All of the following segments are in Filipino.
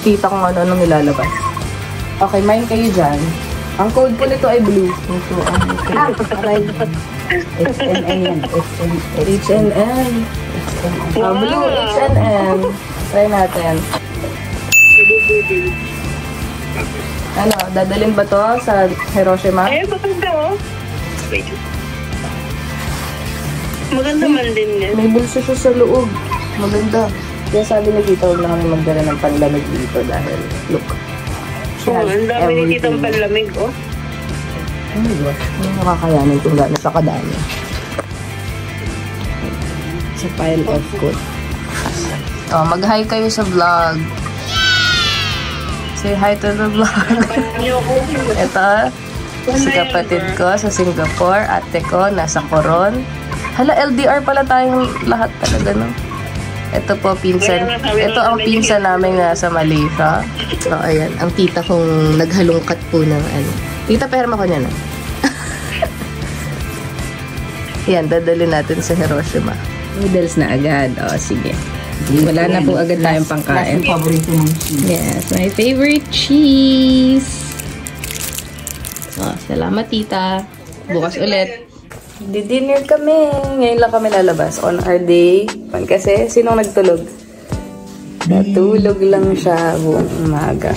makikita kung ano nilalabas. Okay, mine kayo dyan. Ang code po nito ay blue. Ito ang HNN yan. HNN. Blue HNN. Try natin. Ano, dadalhin ba to sa Hiroshima? Ay, maganda oh. Maganda man din yan. May bulso siya sa loob. Maganda. Kaya sabi ni Tita, huwag na kami magdala ng panlamig dito dahil, look. Ang dami ni Titang panlamig, oh. Oh my gosh, hindi nakakayanin itong gano'n sa kadami. Sa pile of good. Oh, mag-hi kayo sa vlog. Say hi to the vlog. Ito, si kapatid ko sa Singapore. Ate ko, nasa Coron. Hala, LDR pala tayong lahat talaga, no? Ito po, pinsan. Ito ang pinsan namin sa Malaysia. So, ayan. Ang tita kong naghalungkat po ng ano. Tita, perma ko niya na. Yan, dadalhin natin sa Hiroshima. Noodles na agad. O, sige. Wala na po agad tayong pangkain. Yes, my favorite cheese. So, salamat, tita. Bukas ulit. Di-dinner kami. Ngayon lang kami lalabas. On our day. Kasi, sinong nagtulog? Natulog lang siya buong umaga.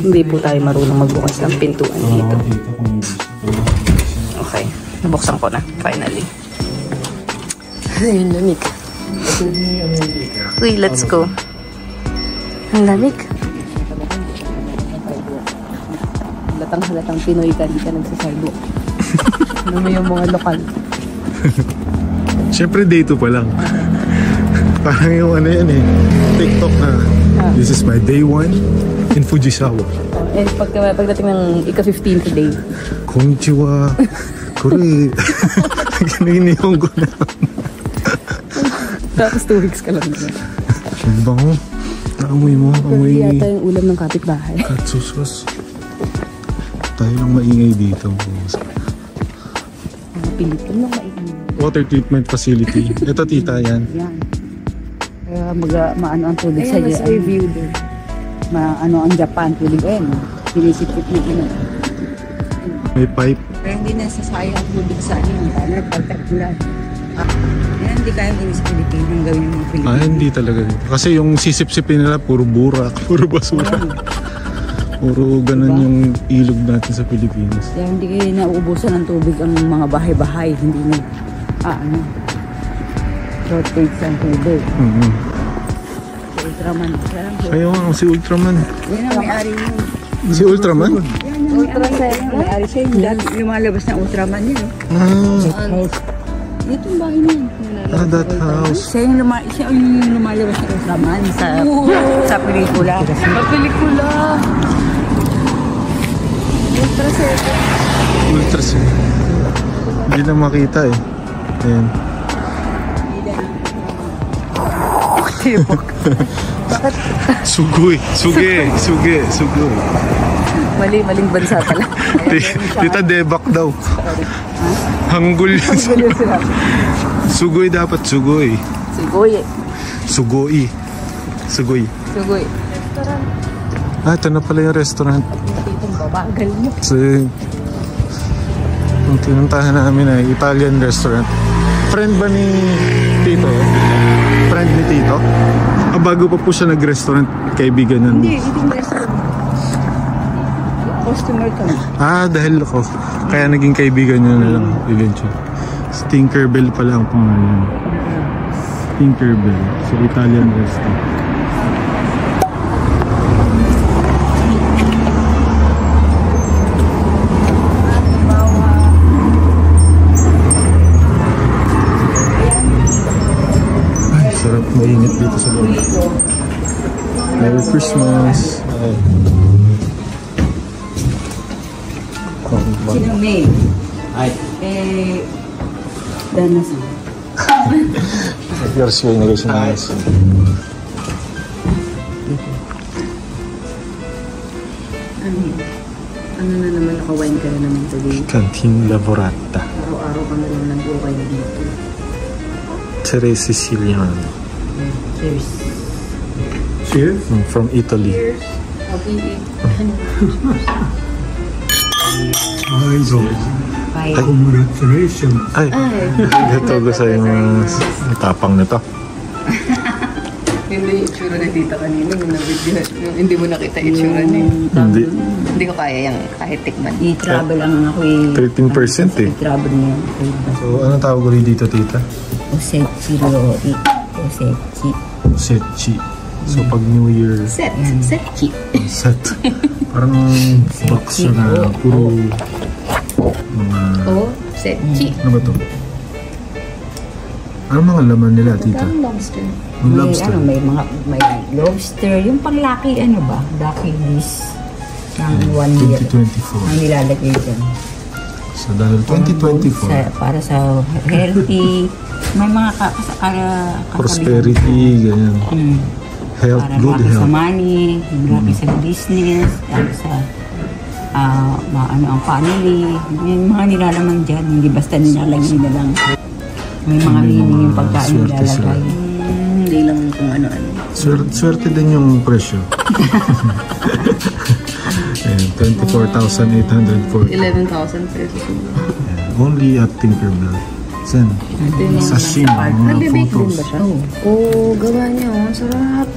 Hindi po tayo marunong magbukas ng pintuan dito. Okay. Nabuksan ko na. Finally. Ay, lamig. Uy, let's go. Ang lamig. Halatang Pinoy ka. Di ka nagsasalbo. Ano mo yung mga lokal? Siyempre day 2 pa lang. Parang yung ano yan eh, TikTok na this is my day 1 in Fujisawa. And pagdating ng ika-15 today. Konnichiwa. Kore. Gininiyon ko na. Tapos 2 weeks ka lang. Ang bango. Naamoy mo. Amoy yata yung ulam ng kapitbahay. Katsusos. Tayo lang maingay dito. Pilipin lang maingay. Water treatment facility. Ito tita yan. Yan. Kaya maano ang tubig sa mas review din. Maano ang Japan tubig ayun. Sinisipit na ino. May pipe. Kaya hindi nasasayang ang tubig sa ano. Nagpagtagulan. Yan hindi kayang gawin sa Pilipinas. Gawin ng mga Pilipinas. Hindi talaga dito. Kasi yung sisip-sipin nila puro burak, puro basura. Puro ganun yung ilog natin sa Pilipinas. Kaya hindi kayo nauubusan ng tubig ang mga bahay-bahay. Hindi na, shortage ang tubig. Si Ultraman. Ayaw nga, si Ultraman. Yan ang may-ari yun. Si Ultraman? Yan ang may-ari. May-ari siya yung dati lumalabas na Ultraman yun. Itong bahay na yun. That house. Siya yung lumalabas na Ultraman sa pelikula. Sa pelikula! Ultraman. Hindi na makita eh. Ayan. Bakit? Sugoy. Suge. Maling bansa pala. Tita Debak daw. Hanggul yun. Sugoy dapat. Sugoy. Sugoy. Restaurant. Ito na pala yung restaurant. Babagal mo. Kasi yung tinuntahan namin ay Italian restaurant. Friend ba ni Tito? Friend ni Tito? Bago pa po siya nag-restaurant, kaibigan nun. Hindi, eating restaurant. Customer ka na. Dahil ako. Kaya naging kaibigan niya na lang eventually. Tinkerbell pala ang pangalan. Tinkerbell. So Italian restaurant. Sarap mainit dito sa loob. Merry Christmas! Sinong May? Danasan. Garcia yung nagay siya na Ano na naman, naka-wine ka na naman today. Canteen Lavorata. Araw-araw ka na lang nag-wine dito. Tre Siciliano. Cheers. Cheers. From Italy. Congratulations. Ay, ito ko sa yung tapang nito. Hindi yung itsura na dito kanina. Hindi mo nakita itsura niya. Hindi. Hindi ko kaya yung kahit tikman. I-travel lang ako eh. 13% eh. I-travel niya. So, anong tawag ulit dito, tita? Osechi Rori. Osechi. Setchi. So, pag New Year, Set cheap. set. Parang box na puro mga... Oh, set cheap. Ano ba to? Ano mga laman nila, tita? Lobster. Yung lobster. May lobster. Yung panglaki, ano ba? Lucky dish ng 1 year. 2024. Ang nilalagay dyan. So, dahil 2024, Para sa healthy. May mga prosperity, ganyan. Health, Para good malaki sa health. money, malaki sa business, para sa ang family. Yung mga nilalaman dyan, hindi basta nilalagay na lang. May mga meaning yung pagkain swerte sila. nilalagay. Hindi lang kung ano-ano. Swerte din yung presyo. Ayan, 24,840. 11,000 pesos. Only at Tinkerbell. Sen, sashimi, mga Nagbe-bake din photos. ba siya? Oo, gawa niya. Oh. Sarap.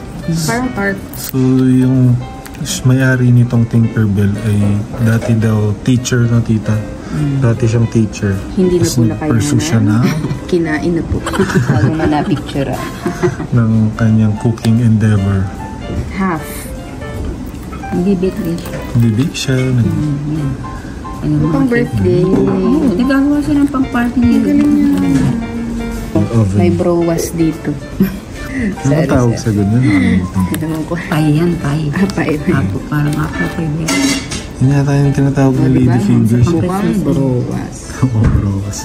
Parang tart. So, yung may-ari nitong Tinkerbell ay dati daw teacher na tita. Dati siyang teacher. Hindi na Tapos po nakayanan. nag-pursue siya na Kinain na po. Bago mo na-picture. ng kanyang cooking endeavor. Half. Nag-bake din siya. Bibig siya. Pang birthday. Oo, nagagawa siya ng pang-party niya. Oven. May browas dito. Ano tawag sa ganyan? Nakalimutan. Ewan ko. Pie yan, pie. Pie. Apo, parang apo ko yun. Yun yata yung tinatawag na lady fingers. Mukhang browas. Oo, bros.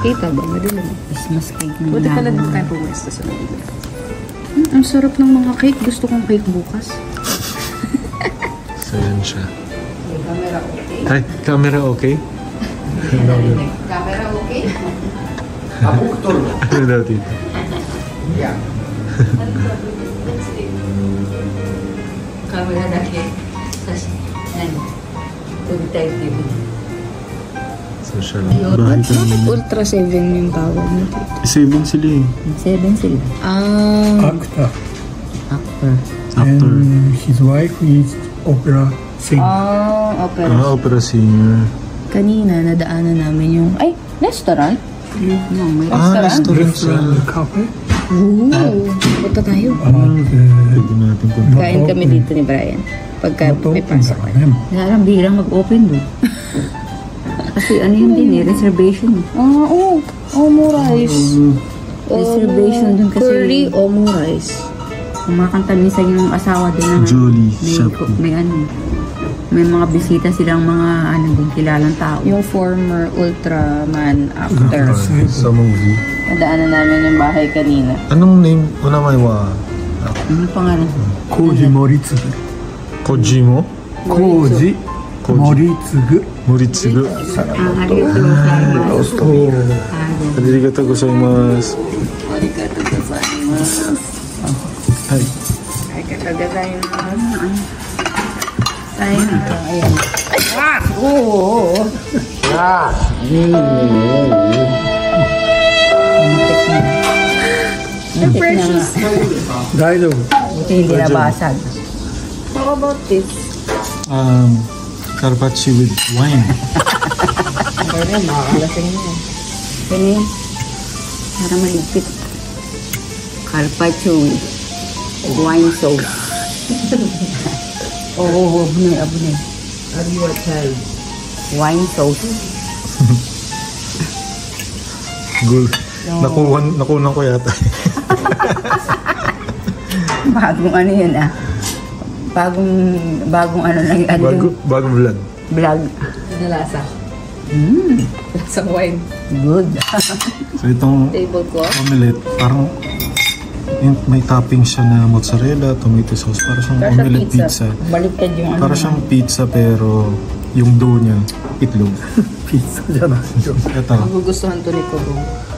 Kita ba? Madali. Christmas cake na Buti pala dito tayo pumesta sa nabila. Ang sarap ng mga cake. Gusto kong cake bukas. So, yan siya. Ay, camera okay? Camera okay? Ano daw tito? Camera dati. Tapos, yan. Tugtay TV. So, siya lang. Bahay ka Bakit naman. Ultra 7 yung tawag mo dito? 7 sila eh. 7 sila. Actor. Actor. Actor. And his wife is opera singer. Opera. Opera singer. Kanina, nadaanan namin yung... Ay, restaurant? No, may Restaurant siya. Restaurant cafe. Oo. Punta tayo. Pwede natin punta. Kain kami dito ni Brian. Pagka may pasok. Parang bilang mag-open doon. Kasi ano yun din eh, reservation. Oo. Omo rice. Reservation dun kasi. Curry omo rice. Kumakanta minsan yung asawa din ng Julie may, Chapo. may mga bisita silang mga din kilalang tao. Yung former Ultraman actor. Sa movie. Nadaanan namin yung bahay kanina. Anong name? Unamaiwa? Ano pangalan? Koji Moritsugu. Kojimo? Koji Moritsugu. Moritsugu. Arigato gozaimasu. Arigato gozaimasu. Ay. Arigato gozaimasu. Ayan. Precious. Daijoubu. Buti hindi nabasag. How about this? Carpaccio with wine. Kaya makakalasing niya. Ano yun? Para maligpit. Carpaccio with wine sauce. Oo, abunay. Wine sauce. Gul. Nakunan ko yata. Bagong ano yun ah. Bagong ano lang Bagong vlog. vlog. Nalasa. Lasang wine. Good. So itong Tablecloth. omelette, parang may topping siya na mozzarella, tomato sauce. Para siyang Para siyang omelette pizza. pizza. Baliktad yung ano. Para siyang pizza pero yung dough niya, itlog. Pizza じゃないよ。 Ito, Magugustuhan to ni Kobo.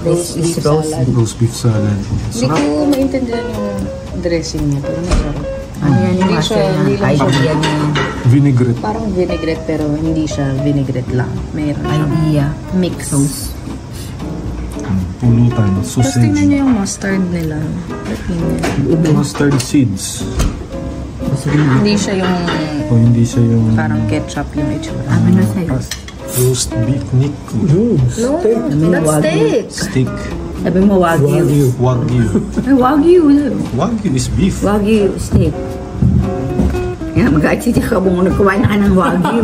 This is roast salad. roast beef salad. Hindi Sarap. ko maintindihan yung dressing niya, pero masarap. Ano yan yung master hindi na? lang siya Idea niya. Vinaigrette. Parang vinaigrette pero hindi siya vinaigrette lang. Mayroon siyang Idea. mix. Pulutan. Tapos tingnan Sausage. niyo yung mustard nila. Mustard seeds. Hindi siya yung O hindi siya yung parang ketchup yung itsura. Ano sa'yo? roast beef neck. No, No, steak. that's steak. Steak. Sabi mo Wagyu. Wagyu. Wagyu. Ay, Wagyu. Wagyu is beef. Wagyu steak. Yan, mag-aachit ka kung nagkumain na ka ng Wagyu.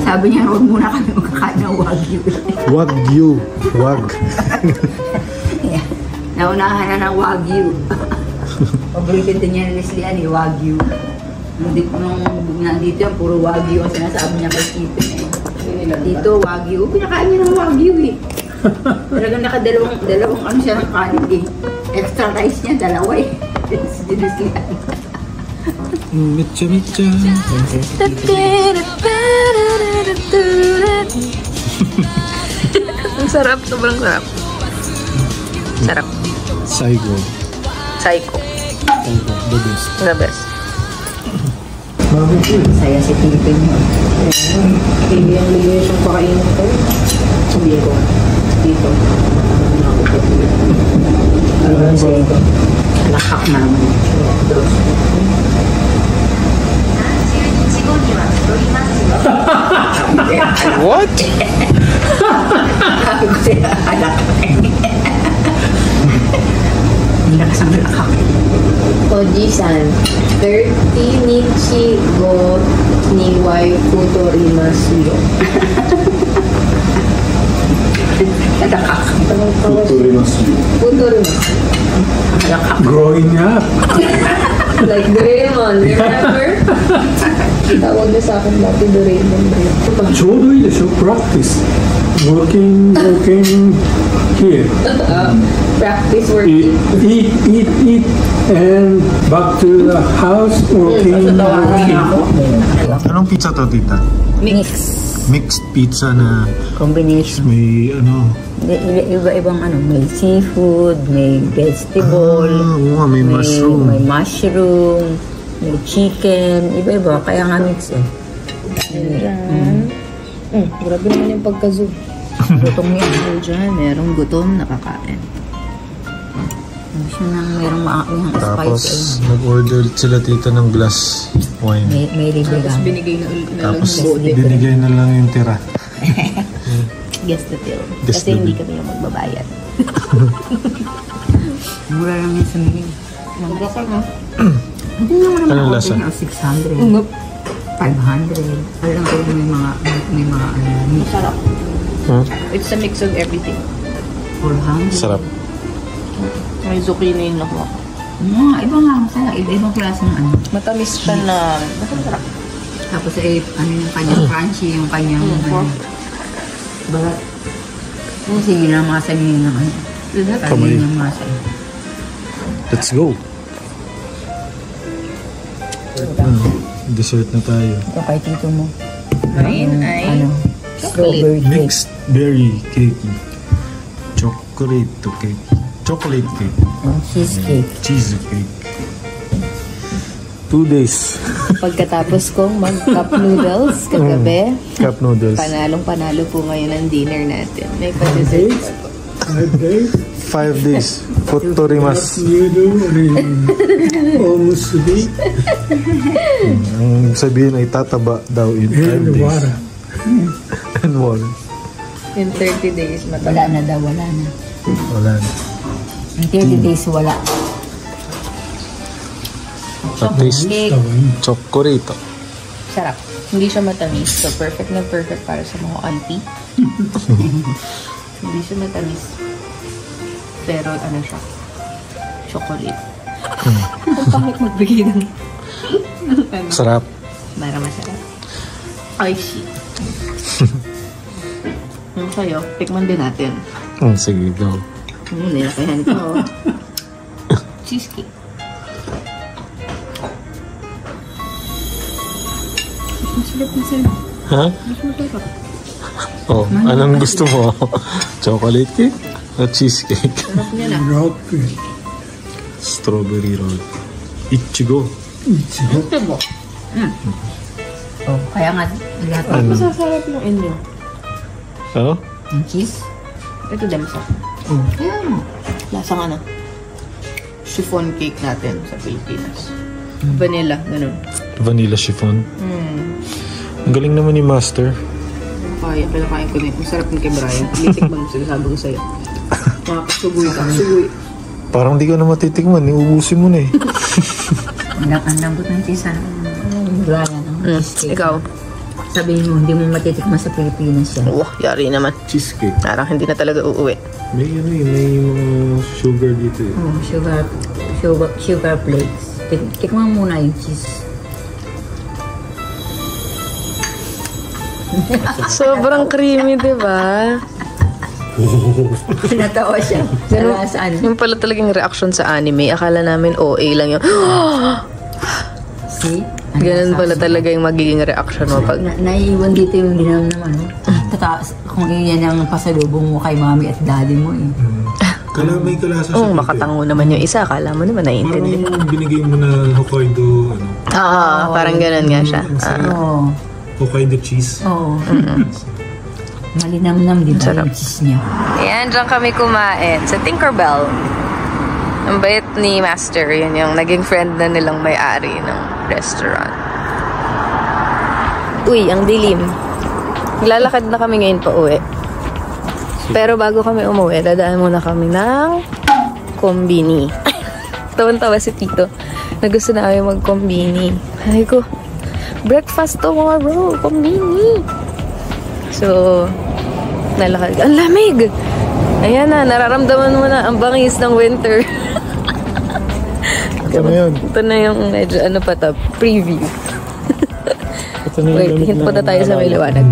Sabi niya, huwag muna kami magkakain ng Wagyu. Wagyu. Wag. Yeah. Naunahan na ng Wagyu. Paborito din niya ni Leslie Ann, Wagyu. Nung nandito yan, puro Wagyu ang sinasabi niya kay Stephen eh. Dito, Wagyu. Pinakain niya ng Wagyu eh. Talagang nakadalawang ano siya ng kanin eh. Extra rice niya, dalawa eh. Si Leslie Ann. Mitcha, mitcha. Ang sarap, sobrang sarap. Sarap. Saigo. Psycho. Saigo. The best. The best. Saya si Stephen mo. Hindi ang ligay siyang pakainin ko. Sabi ko, dito. Kasi, lakak naman. What? Sabi ko siya, alak. Hindi na kasang lakak. Oji-san, 30 nichi go niwai futorimasu yo. Lakak. Futorimasu. Lakak. Growing up. Like Doraemon, remember? Tawag na sa akin dati Doraemon. ちょうどいいでしょ practice. Working here. Practice Eat, working. eat, and back to the house, working. Anong pizza to, tita? Mix. Mixed pizza na Combination. may ano. Iba-ibang ano, may seafood, may vegetable, Oo nga, may mushroom. may mushroom, may chicken, iba-iba, kaya nga mix eh. Grabe naman yung pagka-zoo. Lutong yan. So, dyan, merong gutom, nakakain. Gusto nang merong maakihang spice Tapos, eh. nag-order sila tita ng glass wine. May libre Tapos lang. binigay na Tapos, lang bote. binigay na lang yung tira. Guess the bill. Guess Kasi the hindi bill. kami yung magbabayad. Mura lang yung sa mga. Magdasal na. Hindi naman naman Anong ako lasa? din 600, 500. Alam ko may mga ano, Sarap. Huh? It's a mix of everything. 400. Sarap. May zucchini yung nakuha. Iba nga, masarap. Iba-ibang klaseng ano. Matamis siya na... Masarap. Tapos ano yung kanyang crunchy, yung kanyang balat. Sige na masa niyo ng ano. Kamay. Kanyang masa. Let's go. Dessert na tayo. Ito kay tito mo. Mine ay Ano? Strawberry cake. Mixed berry cake. Chocolate cake. Chocolate cake. And cheesecake. Cheesecake. 2 days. pagkatapos kong mag-cup noodles kagabi. Cup noodles. Panalong-panalo po ngayon ang dinner natin. May pa-dessert pa po. 5 days. 5 days. Futorimas. You do omusubi Ang sabihin ay tataba daw in 5 and days. water. And water. In 30 days, Wala na daw, wala na. Wala na. In 30 days, wala. At least, chocolate. sarap. Hindi siya matamis. So, perfect na perfect para sa mga auntie. Hindi siya matamis. Pero, ano siya? Chocolate. Ang pangit magbigay ng... Sarap. Para masarap. Ay, shit. Yung sa'yo, tikman din natin. Sige, go. Nilakayan ko. Cheesecake. Masarap na sa'yo. Ha? Mas masarap. Oh, anong gusto mo? Chocolate cake o cheesecake? Sarap niya na. Rock. Strawberry roll. Ichigo. Oh, kaya nga, Ano? Masasarap yung inyo. Oh? yung cheese. Ito damsa. Kaya mo. Lasang ano? Chiffon cake natin sa Pilipinas. Vanilla, ganun. Vanilla chiffon. Ang galing naman ni Master. Kaya, kinakain ko na yun. Masarap yung kay Brian. Litikman mo sila, sabi ko sa'yo. Makakasugoy ka, sugoy. Parang di ko na matitikman. Iubusin mo na eh. Ang lambot ng cheese, ano? Brian, cheesecake. Ikaw? Sabihin mo, hindi mo matitikman sa Pilipinas yan. Wah, yari naman. Cheesecake. Parang hindi na talaga uuwi. May ano eh, may mga sugar dito eh. Oh, sugar flakes. Tikman mo muna yung cheese. Sobrang creamy, di ba? Natawa siya. Saan? Yung pala talagang reaction sa anime. Akala namin OA lang yung See? ganun pala talaga yung magiging reaction mo pag Naiiwan dito yung ginam naman. Kung yan ang pasalubong mo kay mami at daddy mo eh. May kalasa siya. makatango naman yung isa. Akala mo naman naiintindi. Parang binigay mo na Hokkaido, ano, Parang ganun nga siya. Oo. Hokkaido cheese. Oo. Malinamnam, di ba? Sarap. Yung cheese niya. Ayan, dyan kami kumain sa Tinkerbell. Ang bait ni Master, yun yung naging friend na nilang may-ari ng restaurant. Uy, ang dilim. Lalakad na kami ngayon pa uwi. Pero bago kami umuwi, dadaan muna kami ng kombini. Tawan-tawa si Tito na gusto na kami mag-kombini. Sabi ko, breakfast tomorrow, kombini. So, nalakad. Ang lamig! Ayan na, nararamdaman mo na ang bangis ng winter. Ito na yun. Ito na yung medyo, ano pa to, preview. Ito na yung Wait, lamig hint na pa na tayo sa may liwanag.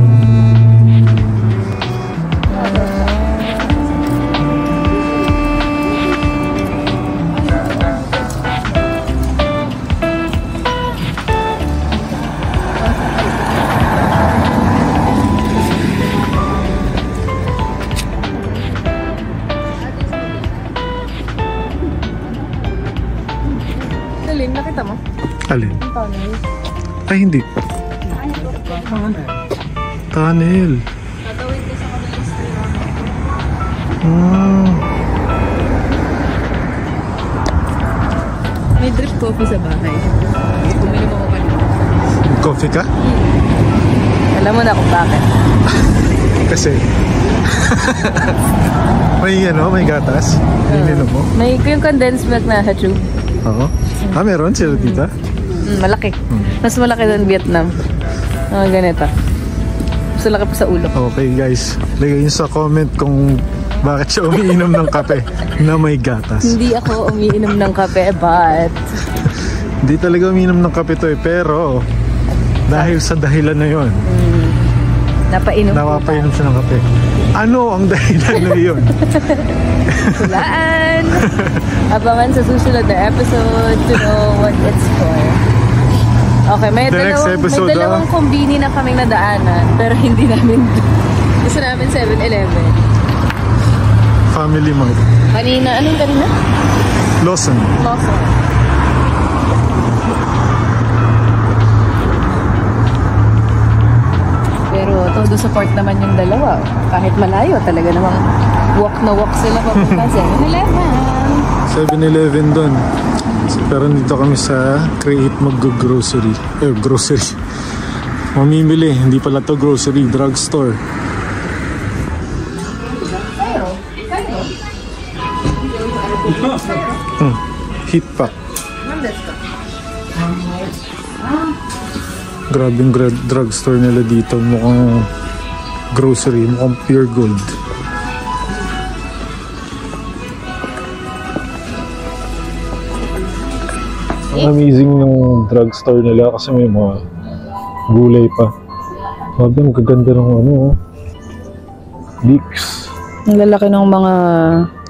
Alin, nakita mo? Alin? Ay, hindi. Tunnel. May drip coffee sa bahay. Uminom ako kanina. Coffee ka? Alam mo na kung bakit. Kasi may gatas. Ininom mo? May yung condensed milk na sa tube. Oo. Meron sila dito. Malaki. Mas malaki doon Vietnam. Ganito. Mas malaki pa sa ulo. Okay guys, lagay nyo sa comment kung bakit siya umiinom ng kape na may gatas. Hindi ako umiinom ng kape, but Hindi talaga umiinom ng kape to eh, pero dahil sa dahilan na yon, napapainom siya ng kape. Ano ang dahilan na yun? Hulaan! Abangan sa susunod na episode to know what it's for. Okay, may dalawang kombini na kaming nadaanan, pero hindi namin gusto namin 7-Eleven. Family Mart. Anong kanina? Lawson. Pero todo support naman yung dalawa. Kahit malayo, talaga namang walk na walk sila papunta sa 7-Eleven. 7-Eleven doon. Pero dito kami sa Create mag-grocery. Grocery. Mamimili. Hindi pala to grocery. Drugstore. Heat pack. Grabe yung drugstore nila dito. Mukhang grocery. Mukhang pure gold. Amazing yung drugstore nila kasi may mga gulay pa. Grabe, ang gaganda ng leeks. Ang lalaki ng mga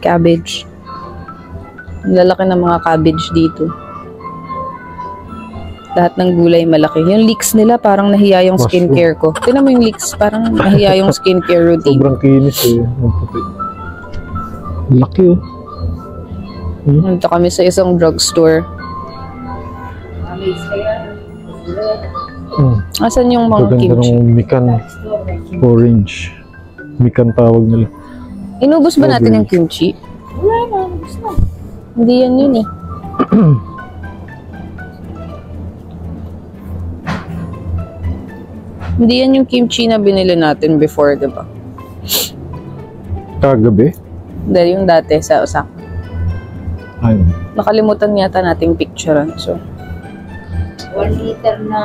cabbage. Ang lalaki ng mga cabbage dito. Lahat ng gulay malaki. Yung leeks nila parang nahiya yung skincare ko. Tignan mo yung leeks, parang nahiya yung skincare routine. Sobrang kinis eh. Ang puti. Laki oh. Nandito kami sa isang drugstore. Amaze kaya. Asan yung mga Gaganda kimchi? ng Mikan orange. Mikan tawag nila. Inubos ba natin yung kimchi? Wala na, gusto na. Hindi yan yun eh. Hindi yan yung kimchi na binili natin before, di ba? Kagabi? Dahil yung dati sa Osaka. Ayun. Nakalimutan yata nating picturean. So, 1 liter na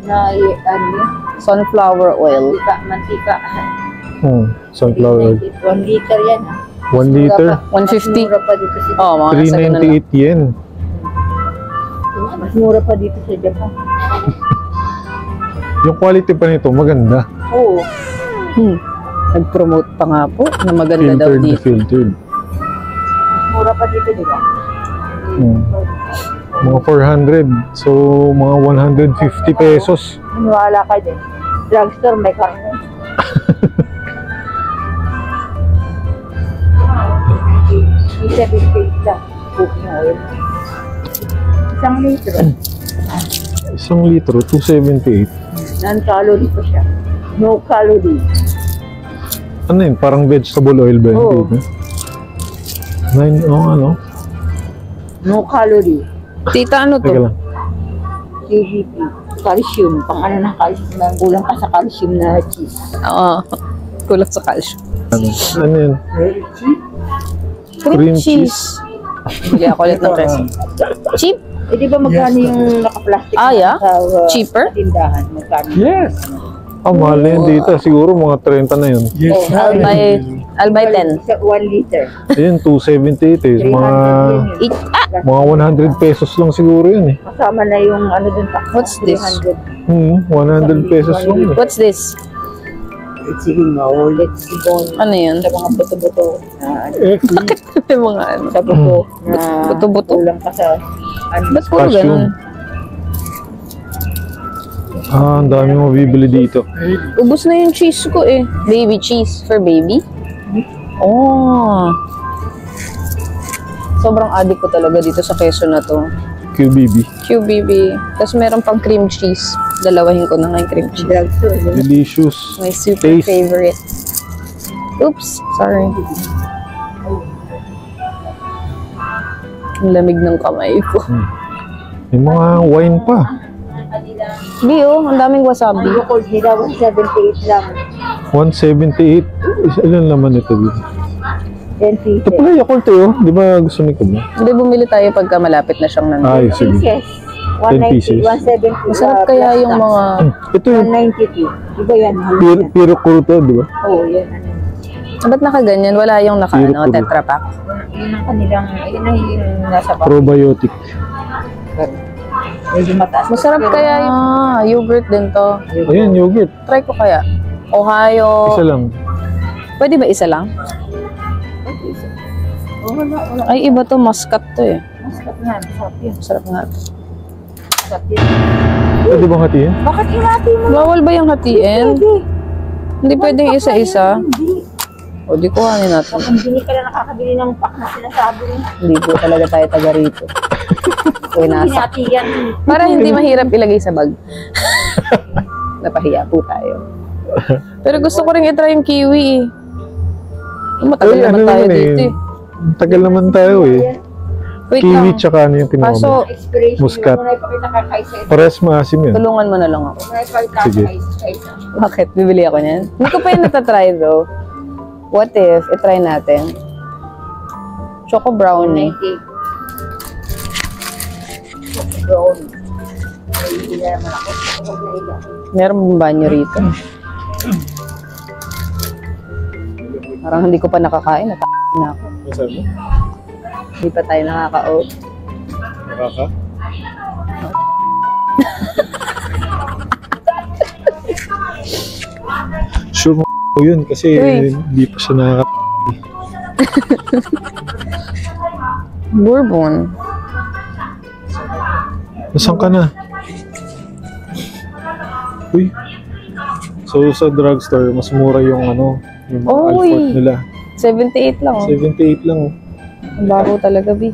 ano, sunflower oil. mantika. Sunflower. 1 liter yan. 1 liter? 150. Mura pa dito sa Oh, mga nasa ganun lang. 398 yen. Mas mura pa dito sa Japan. Yung quality pa nito, maganda. Oo. Nag-promote pa nga po na maganda daw Filtered na dito. filtered. Mura pa dito, di ba? Mga 400. So, mga 150 pesos. Wala ka din. Drugstore, may karne. Isa biscuit lang. Cooking oil. 1 litro. 1 litro, 278. Non-calorie pa siya. No calorie. Ano yun? Parang vegetable oil ba yun? Oo. Dito? Ano? No calorie. Tita, ano Teka to? lang. CGP. Calcium. Pang ano na calcium na. Kulang pa sa calcium na cheese. Oo. Kulang sa calcium. Ano yun? Cream cheese. Bili ako ulit ng recipe. Cheap? Eh di ba magkano yung naka-plastic Ah, yeah? sa Cheaper? tindahan? Magkano? Yes! Mahal na yun dito. Siguro mga 30 na yun. Oh, I'll buy 10. Sa 1 liter. Ayun, 278 eh. 300 Mga, yun eh. mga 100 pesos lang siguro yun eh. Kasama na yung ano dun pa. What's this? 300. 100 pesos lang eh. What's this? It's ibon. Ano yun? Sa mga buto-buto. Na, May mga ano. sa buto. Na Buto-buto? kulang pa sa ano. Ba't puro ganun? Ang dami mo bibili dito. Ubus na yung cheese ko eh. Baby cheese for baby. Oh. Sobrang addict ko talaga dito sa keso na to. QBB. QBB. Tapos meron pang cream cheese. Dalawahin ko na nga yung cream cheese. Drugstore. Delicious. My super Taste. favorite. Oops. Sorry. Ang lamig ng kamay ko. May mga wine pa. Bio, ang daming wasabi. Yung cold nila, 178 lang. 178. Ilan naman ito dito? 10 pieces. Ito pala Yakult eh, oh. Di ba gusto ni ko ba? Hindi, bumili tayo pagka malapit na siyang nandun. Ay, sige. Pieces. 10 pieces. 170. Masarap kaya yung mga... Ito yung 192. Diba yan? Piro Kuruto, di ba? Oo, yan. Ba't nakaganyan? Wala yung naka, Puro ano, puro. Tetra Pak. Yun ang kanilang, yun ang yung nasa pa. Probiotic. Medyo mataas. Masarap kaya yung... yogurt din to. Ayan, yogurt. Try ko kaya. Ohio. Isa lang. Pwede ba isa lang? Wala. Ay, iba to. Muscat to eh. Masarap nga. Masarap yun. Sarap nga. Masarap yun. Pwede bang hatiin? Bakit hinati mo? Bawal ba yung hatiin? Hindi pwedeng isa-isa. Hindi. O, di kuhanin natin. Hindi ka lang nakakabili ng pack na sinasabi mo. Hindi po talaga tayo taga rito. Uy, nasa. Hinati yan. Para hindi mahirap ilagay sa bag. Napahiya po tayo. Pero gusto ko rin i-try yung kiwi eh. Matagal Ay, naman ano tayo naman dito eh. Tagal naman tayo eh. Wait Kiwi lang. tsaka ano yung kinuha mo? Kaso, Expiration. Muscat. Yung muna ipakita ka kaysa ito. Pares maasim yan. tulungan mo na lang ako. Muna ipakita ka Sige. kaysa. Bakit? Bibili ako niyan? Hindi ko pa yun natatry though. What if, i-try natin. Choco brownie. 90. Brown. Hindi na naman ako. Huwag na ilan. Meron bang banyo rito? Parang hindi ko pa nakakain. Na ako. Hindi pa tayo nakaka-out. Nakaka? Sure mo yun kasi Uy. hindi pa siya nakaka... Bourbon. Nasaan ka na? Uy. So sa drugstore, mas mura yung ano, yung mga Oy. Alfort nila. 78 lang oh. 78 lang oh. Ang bago talaga, B.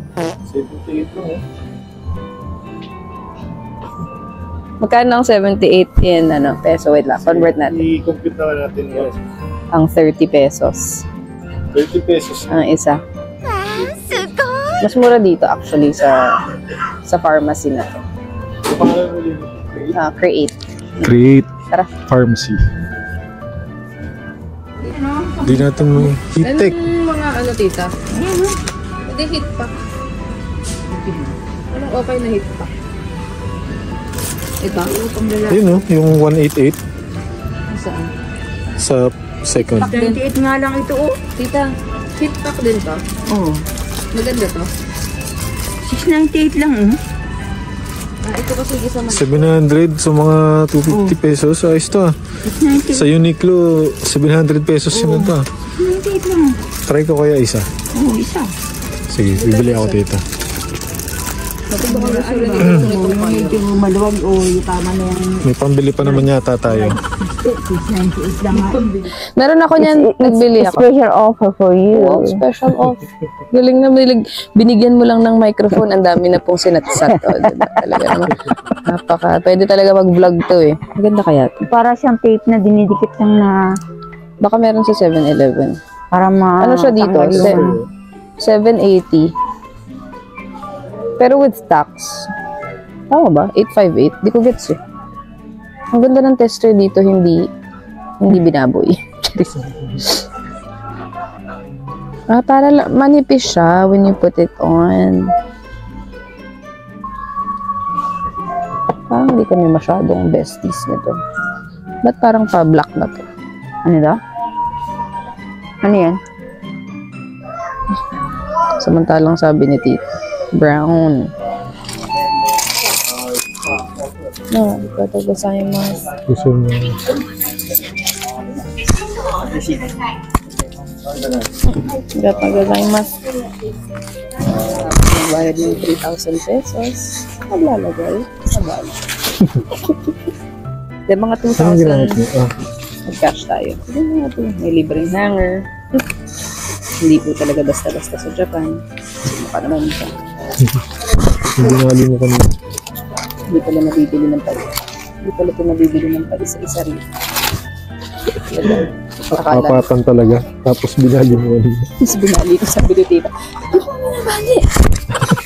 78 lang oh. Magkano ang 78 in peso? Wait lang, convert natin. I-compute na natin yun. Ang 30 pesos. 30 pesos. Ang isa. Mas mura dito actually sa pharmacy na to. Create. Create Tara. Pharmacy. Hindi natin i-take. Mga tita? Hindi hit pack. Anong okay na hit pack? Ito? Yun yung 188 Saan? sa second. 28 nga lang ito, oh. Tita, hit pack din to? Oh. Maganda to? 698 lang, oh. Ito kasi isa man. 700 sa mga 250 pesos. Ayos to ah. 698. Sa Uniqlo, 700 pesos yun to. 698 lang. Try ko kaya isa. Oh, isa. Sige, bibili ako dito. Medyo maluwag, oh. Yung tama na yan. May pambili pa naman yata tayo. 698 lang nga. Meron ako niyan, nagbili ako. Special offer for you. Wow, special off. Galing na binigyan mo lang ng microphone, ang dami na pong sinatsat. O, diba? Talaga naman. Pwede talaga mag-vlog to eh. Maganda kaya to. Para siyang tape na dinidikit lang na Baka meron sa 7-Eleven. para Ano siya dito? tanggal yung- 780. Pero with tax. Tama ba? 858. Di ko gets eh. Ang ganda ng tester dito, hindi binaboy. Para manipis siya when you put it on. Parang hindi kami masyadong besties nito. Ba't parang pa-black na to? Ano daw? Ano yan? Samantalang sabi ni Tito, brown. No, ito gozaimasu. Gusto mo. Ito gozaimasu. Bayad ng 3,000 pesos. Maglalagay. Sabal. De, mga Anong ginamit 2,000. mo? Mag-cash tayo. Hindi nga ito. May libreng hanger. Hindi po talaga basta-basta sa Japan. Mukha naman siya. Hindi nga mo kanina. Hindi pala nabibili ng pala. Hindi pala ito nabibili ng pala isa-isa rin. Akala. Apatan talaga. Tapos binali mo kanina. Tapos binali ko sa tita. Hindi ko na nabali.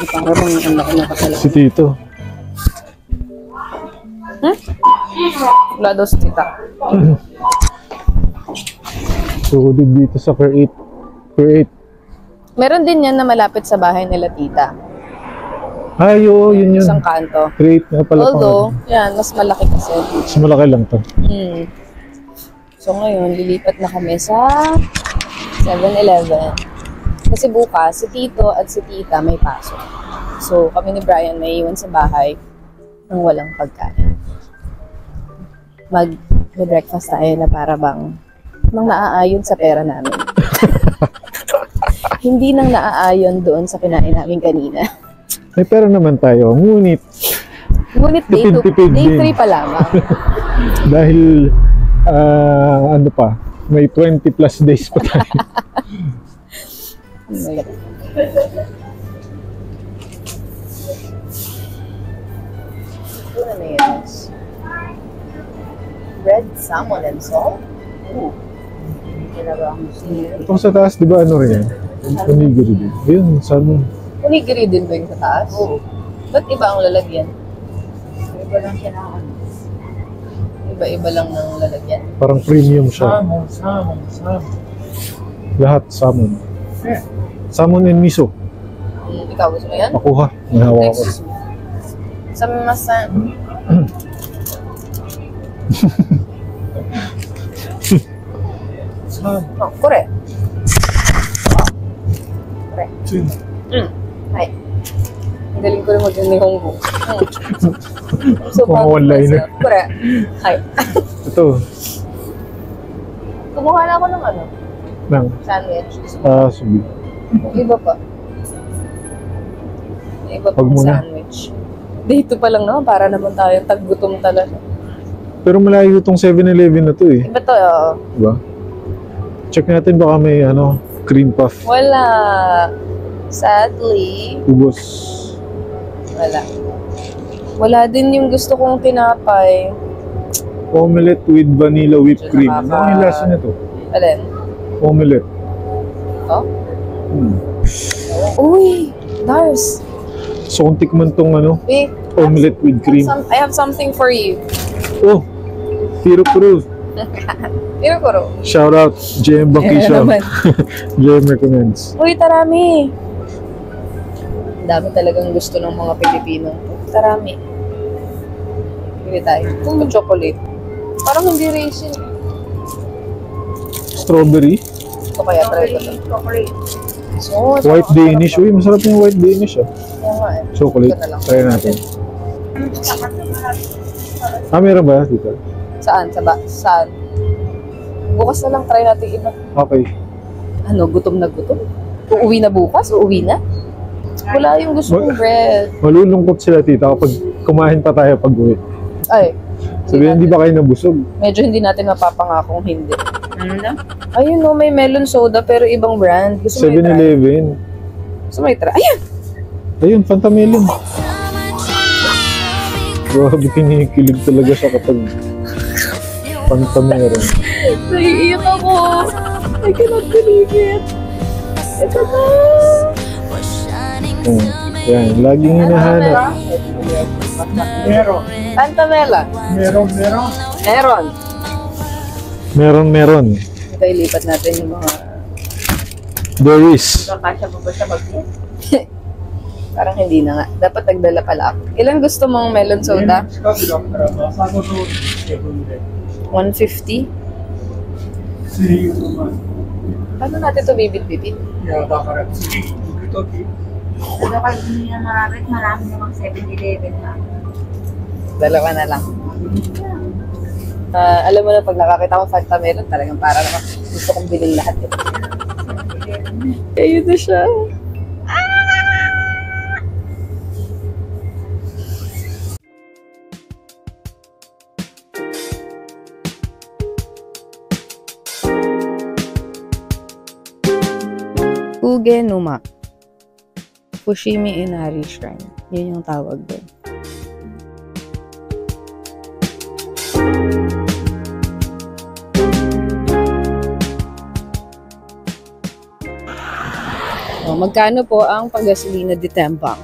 Para bang ang laki ng kasalanan. Si Tito. Wala daw si tita. So, dito sa Create. Meron din yan na malapit sa bahay nila tita. Ay, oo, yun. Isang kanto. Create na pala. Although, yan, mas malaki kasi. Mas malaki lang to. So ngayon, lilipat na kami sa 7-Eleven. Kasi bukas, si Tito at si Tita may pasok. So kami ni Brian may iwan sa bahay ng walang pagkain. Mag-breakfast tayo na para bang nang naaayon sa pera namin. Hindi nang naaayon doon sa kinain namin kanina. May pera naman tayo. Ngunit Day Tipid-tipid 3 din. pa lamang. dahil ano pa, may 20 plus days pa tayo. Una na yun. Red salmon and salt? Ooh. Itong sa taas, di ba ano rin yan? Onigiri din. Ayun, salmon. Onigiri din ba yung sa taas? Oo. Ba't iba ang lalagyan? Iba lang siya na ano. Iba-iba lang ng lalagyan. Parang premium siya. Lahat salmon. Salmon and miso. Ikaw gusto mo yan? Makuha. May hawak ko. Sa masa... Oh, correct. Correct. Ay. Ang galing ko rin mag-nihongo. So, Mga one-liner. Correct. Ay. Ito. Kumuha na ako ng ano? Nang. Sandwich. Sige. Yung iba pa. Yung iba pa Wag muna. sandwich. Dito pa lang naman, para naman tayo taggutom talaga. Pero malayo itong 7-Eleven na to eh. Iba to, oo. Diba? Check natin baka may cream puff. Wala. Sadly, Ubos. wala. Wala din yung gusto kong tinapay. Omelette with vanilla whipped cream. Ano yung lasa nito? Alin? Omelette. Oh? Uy! Dars! So kung tikman tong Wait. omelette with cream. I have something for you. Oh! Tiro Cruz. Tiro ko ro. Shout out, JM Vacation. JM recommends. Uy, tarami! Dami talagang gusto ng mga Pilipino. Tarami. Pili tayo. Kung chocolate. Parang hindi raisin. Strawberry. Ito kaya try ko ito. So, White Danish. Uy, masarap yung white Danish ah. Kaya nga eh. Chocolate. Ito na lang. Try natin. Meron ba dito? Saan? Saan? Bukas na lang try natin iba. Okay. Ano, gutom na gutom? Uuwi na bukas? Uuwi na? Wala yung gusto kong bread. Malulungkot sila tita kapag kumain pa tayo pag uwi. Ay. Sabihin, hindi ba kayo nabusog? Medyo hindi natin mapapangakong hindi. Ano na? Ayun no, may melon soda pero ibang brand. Gusto mo i-try? 7-Eleven. Gusto mo i-try? Ayun! Ayun, Fanta Melon. Grabe, kinikilig talaga siya kapag Fanta Melon. Naiiyak ako. I cannot believe it. Ito na. Yan, laging hinahanap. Meron. Pantamela. Meron. Meron. Ito ilipat natin yung mga... There is. Kakasya pa ba siya mag-eat? Parang hindi na nga. Dapat nagdala pala ako. Ilan gusto mong melon soda? 150? Paano natin ito bibit-bibit? Ano kayo hindi na maramit, marami namang 7-Eleven na. Dalawa na lang. Alam mo na, pag nakakita ko Fanta Melon, talagang para naman gusto kong bilhin lahat. Ayun na siya. Ugenuma. Fushimi Inari Shrine. Yun yung tawag doon. Magkano po ang paggasolina de Tembang?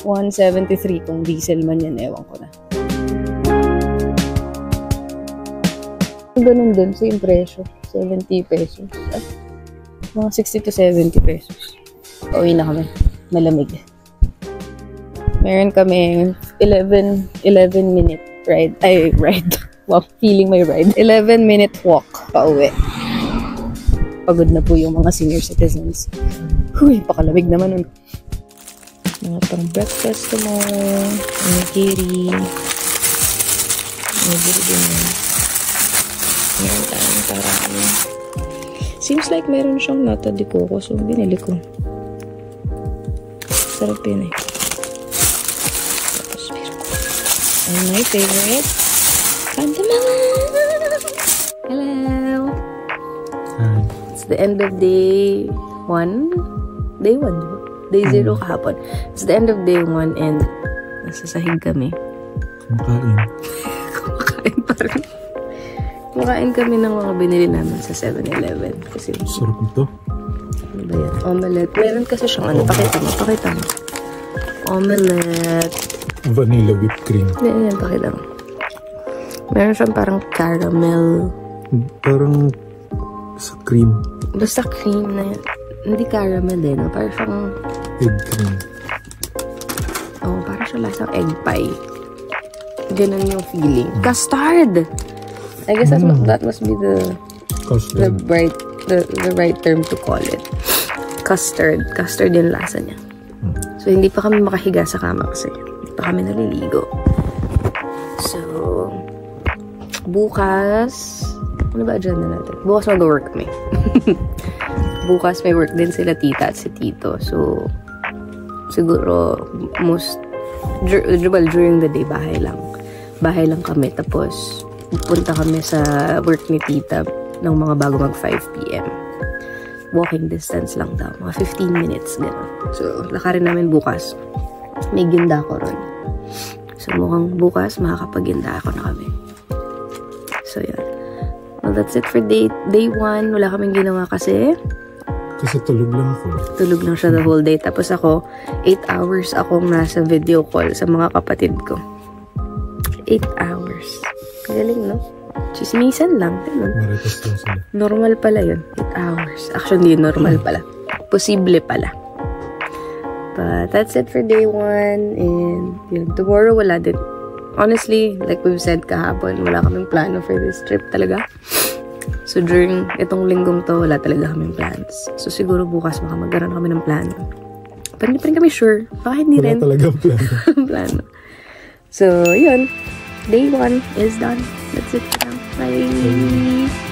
173 kung diesel man yan, ewan ko na. Ganun din, same presyo. 70 pesos. Mga 60 to 70 pesos. Pauwi na kami. Malamig. Meron kami 11 minute ride. Ay, ride. Wow, feeling my ride. 11-minute walk pauwi. Pagod na po yung mga senior citizens. Huy, pakalamig naman nun. Mga pang breakfast tomorrow. Onigiri. Onigiri din yun. Meron tayong parang... Seems like meron siyang nata de coco, so binili ko. Sarap yun eh. Tapos meron ko. And my favorite, Fanta Melon! Hello! Hi. It's the end of day 1? Day 1, Day 0 kahapon. It's the end of day 1 and nasa sahig kami. Kumakain pa rin. Kumakain kami ng mga binili namin sa 7-Eleven. Kasi sarap ito. ano ba yan? Omelette. Meron kasi siyang ano. Pakita mo. Omelette. Vanilla whipped cream. Yan, pakita mo. Meron siyang parang caramel. Parang sa cream. Basta cream na yan. Hindi caramel din. No? Parang siyang... Egg cream. Oh, parang siyang lasang egg pie. Ganun yung feeling. Custard! I guess that must be the right term to call it. Custard. Custard yung lasa niya. So, hindi pa kami makahiga sa kama kasi hindi pa kami naliligo. So, bukas... Ano ba agenda natin? Bukas mag-work kami. Bukas may work din sila tita at si tito. So, siguro during the day, bahay lang. Bahay lang kami. Tapos, punta kami sa work ni tita ng mga bago mag 5 p.m. Walking distance lang daw. Mga 15 minutes, gano'n. So, lakarin namin bukas. May ginda ko ron. So, mukhang bukas makakapag-ginda ako na kami. So, yan. Well, that's it for day 1. Wala kaming ginawa kasi tulog lang ako. Tulog lang siya the whole day. Tapos ako, 8 hours akong nasa video call sa mga kapatid ko. 8 hours. Galing, no? Chismisan lang. Maritas lang sila. Normal pala yun. 8 hours. Actually, hindi normal pala. Posible pala. But that's it for day 1. And yun, tomorrow wala din. Honestly, like we've said kahapon, wala kaming plano for this trip talaga. So during itong linggong to, wala talaga kaming plans. So siguro bukas baka magkaroon kami ng plano. Pero hindi pa rin kami sure. Baka hindi rin. Wala talagang plano. Plano. So, yun. Day 1 is done. That's it for now. Bye!